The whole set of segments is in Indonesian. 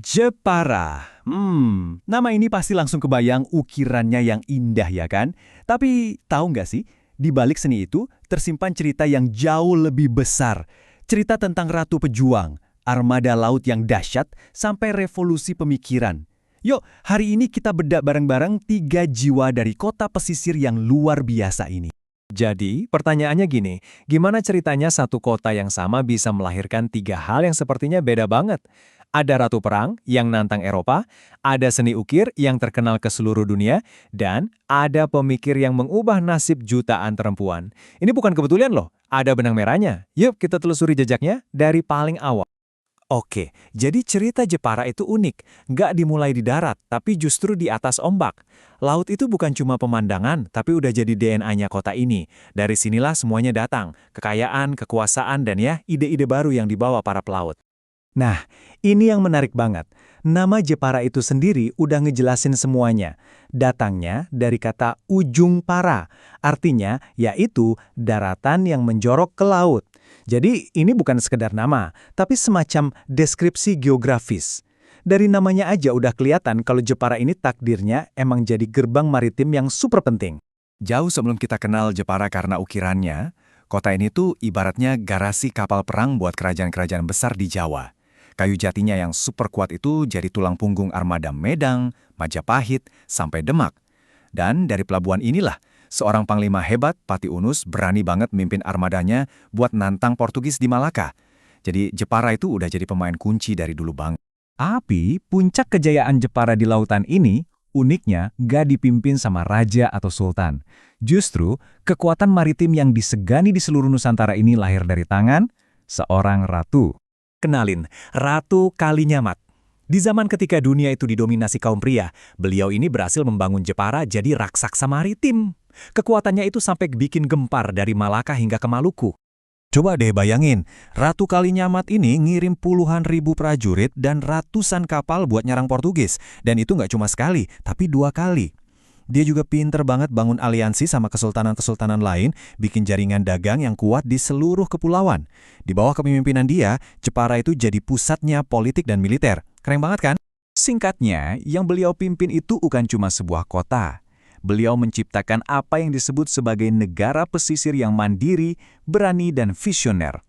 Jepara. Nama ini pasti langsung kebayang ukirannya yang indah ya kan? Tapi tahu nggak sih, di balik seni itu tersimpan cerita yang jauh lebih besar. Cerita tentang ratu pejuang, armada laut yang dahsyat, sampai revolusi pemikiran. Yuk, hari ini kita bedah bareng-bareng 3 jiwa dari kota pesisir yang luar biasa ini. Jadi, pertanyaannya gini, gimana ceritanya satu kota yang sama bisa melahirkan 3 hal yang sepertinya beda banget? Ada ratu perang yang nantang Eropa, ada seni ukir yang terkenal ke seluruh dunia, dan ada pemikir yang mengubah nasib jutaan perempuan. Ini bukan kebetulan loh, ada benang merahnya. Yuk kita telusuri jejaknya dari paling awal. Oke, jadi cerita Jepara itu unik. Nggak dimulai di darat, tapi justru di atas ombak. Laut itu bukan cuma pemandangan, tapi udah jadi DNA-nya kota ini. Dari sinilah semuanya datang. Kekayaan, kekuasaan, dan ya, ide-ide baru yang dibawa para pelaut. Nah, ini yang menarik banget. Nama Jepara itu sendiri udah ngejelasin semuanya. Datangnya dari kata ujung para, artinya yaitu daratan yang menjorok ke laut. Jadi ini bukan sekedar nama, tapi semacam deskripsi geografis. Dari namanya aja udah kelihatan kalau Jepara ini takdirnya emang jadi gerbang maritim yang super penting. Jauh sebelum kita kenal Jepara karena ukirannya, kota ini tuh ibaratnya garasi kapal perang buat kerajaan-kerajaan besar di Jawa. Kayu jatinya yang super kuat itu jadi tulang punggung armada Medang, Majapahit, sampai Demak. Dan dari pelabuhan inilah, seorang panglima hebat, Pati Unus, berani banget mimpin armadanya buat nantang Portugis di Malaka. Jadi Jepara itu udah jadi pemain kunci dari dulu banget. Tapi puncak kejayaan Jepara di lautan ini, uniknya gak dipimpin sama raja atau sultan. Justru, kekuatan maritim yang disegani di seluruh Nusantara ini lahir dari tangan seorang ratu. Kenalin, Ratu Kalinyamat. Di zaman ketika dunia itu didominasi kaum pria, beliau ini berhasil membangun Jepara jadi raksasa maritim. Kekuatannya itu sampai bikin gempar dari Malaka hingga ke Maluku. Coba deh bayangin, Ratu Kalinyamat ini ngirim puluhan ribu prajurit dan ratusan kapal buat nyerang Portugis. Dan itu nggak cuma sekali, tapi 2 kali. Dia juga pinter banget bangun aliansi sama kesultanan-kesultanan lain, bikin jaringan dagang yang kuat di seluruh kepulauan. Di bawah kepemimpinan dia, Jepara itu jadi pusatnya politik dan militer. Keren banget kan? Singkatnya, yang beliau pimpin itu bukan cuma sebuah kota. Beliau menciptakan apa yang disebut sebagai negara pesisir yang mandiri, berani, dan visioner.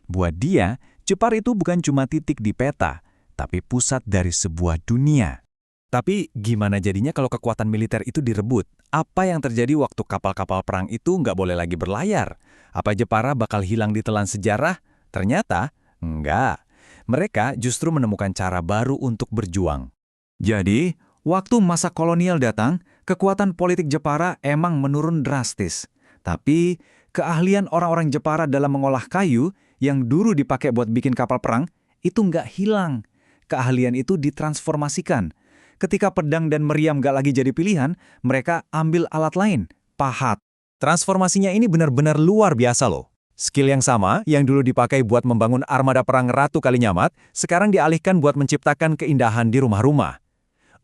Buat dia, Jepara itu bukan cuma titik di peta, tapi pusat dari sebuah dunia. Tapi gimana jadinya kalau kekuatan militer itu direbut? Apa yang terjadi waktu kapal-kapal perang itu nggak boleh lagi berlayar? Apa Jepara bakal hilang di telan sejarah? Ternyata, enggak. Mereka justru menemukan cara baru untuk berjuang. Jadi, waktu masa kolonial datang, kekuatan politik Jepara emang menurun drastis. Tapi, keahlian orang-orang Jepara dalam mengolah kayu yang dulu dipakai buat bikin kapal perang, itu nggak hilang. Keahlian itu ditransformasikan. Ketika pedang dan meriam nggak lagi jadi pilihan, mereka ambil alat lain, pahat. Transformasinya ini benar-benar luar biasa loh. Skill yang sama yang dulu dipakai buat membangun armada perang Ratu Kalinyamat, sekarang dialihkan buat menciptakan keindahan di rumah-rumah.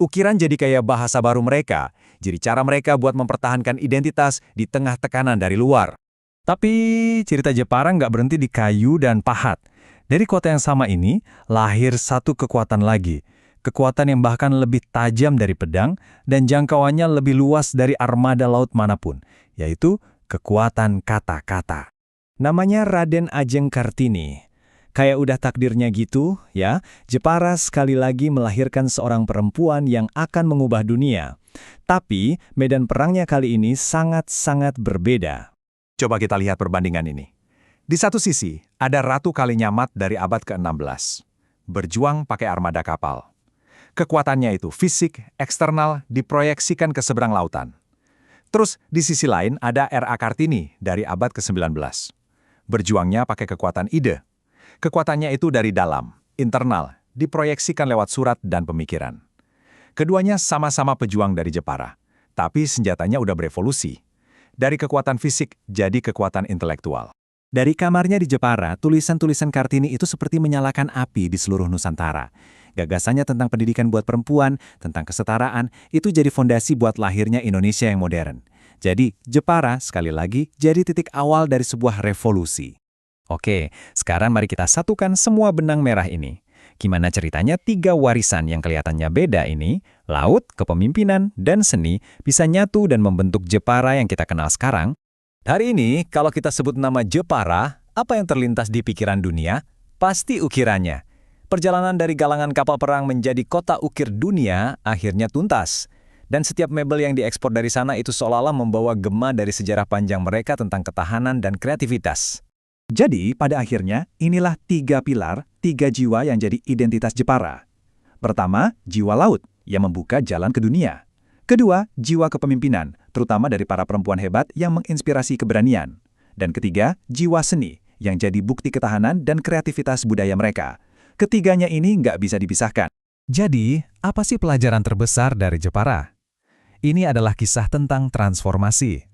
Ukiran jadi kayak bahasa baru mereka, jadi cara mereka buat mempertahankan identitas di tengah tekanan dari luar. Tapi cerita Jepara nggak berhenti di kayu dan pahat. Dari kota yang sama ini, lahir satu kekuatan lagi. Kekuatan yang bahkan lebih tajam dari pedang dan jangkauannya lebih luas dari armada laut manapun, yaitu kekuatan kata-kata. Namanya Raden Ajeng Kartini. Kayak udah takdirnya gitu, ya, Jepara sekali lagi melahirkan seorang perempuan yang akan mengubah dunia. Tapi medan perangnya kali ini sangat-sangat berbeda. Coba kita lihat perbandingan ini. Di satu sisi, ada Ratu Kalinyamat dari abad ke-16. Berjuang pakai armada kapal. Kekuatannya itu fisik, eksternal, diproyeksikan ke seberang lautan. Terus di sisi lain ada R.A. Kartini dari abad ke-19. Berjuangnya pakai kekuatan ide. Kekuatannya itu dari dalam, internal, diproyeksikan lewat surat dan pemikiran. Keduanya sama-sama pejuang dari Jepara, tapi senjatanya udah berevolusi. Dari kekuatan fisik jadi kekuatan intelektual. Dari kamarnya di Jepara, tulisan-tulisan Kartini itu seperti menyalakan api di seluruh Nusantara. Gagasannya tentang pendidikan buat perempuan, tentang kesetaraan, itu jadi fondasi buat lahirnya Indonesia yang modern. Jadi, Jepara, sekali lagi, jadi titik awal dari sebuah revolusi. Oke, sekarang mari kita satukan semua benang merah ini. Gimana ceritanya tiga warisan yang kelihatannya beda ini, laut, kepemimpinan, dan seni, bisa nyatu dan membentuk Jepara yang kita kenal sekarang? Hari ini, kalau kita sebut nama Jepara, apa yang terlintas di pikiran dunia? Pasti ukirannya. Perjalanan dari galangan kapal perang menjadi kota ukir dunia akhirnya tuntas. Dan setiap mebel yang diekspor dari sana itu seolah-olah membawa gema dari sejarah panjang mereka tentang ketahanan dan kreativitas. Jadi, pada akhirnya, inilah 3 pilar, 3 jiwa yang jadi identitas Jepara. Pertama, jiwa laut, yang membuka jalan ke dunia. Kedua, jiwa kepemimpinan, terutama dari para perempuan hebat yang menginspirasi keberanian. Dan ketiga, jiwa seni, yang jadi bukti ketahanan dan kreativitas budaya mereka. Ketiganya ini nggak bisa dipisahkan. Jadi, apa sih pelajaran terbesar dari Jepara? Ini adalah kisah tentang transformasi.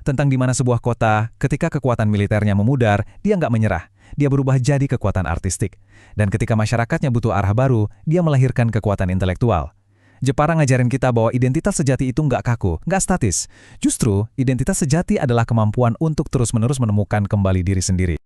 Tentang di mana sebuah kota, ketika kekuatan militernya memudar, dia nggak menyerah. Dia berubah jadi kekuatan artistik. Dan ketika masyarakatnya butuh arah baru, dia melahirkan kekuatan intelektual. Jepara ngajarin kita bahwa identitas sejati itu nggak kaku, nggak statis. Justru, identitas sejati adalah kemampuan untuk terus-menerus menemukan kembali diri sendiri.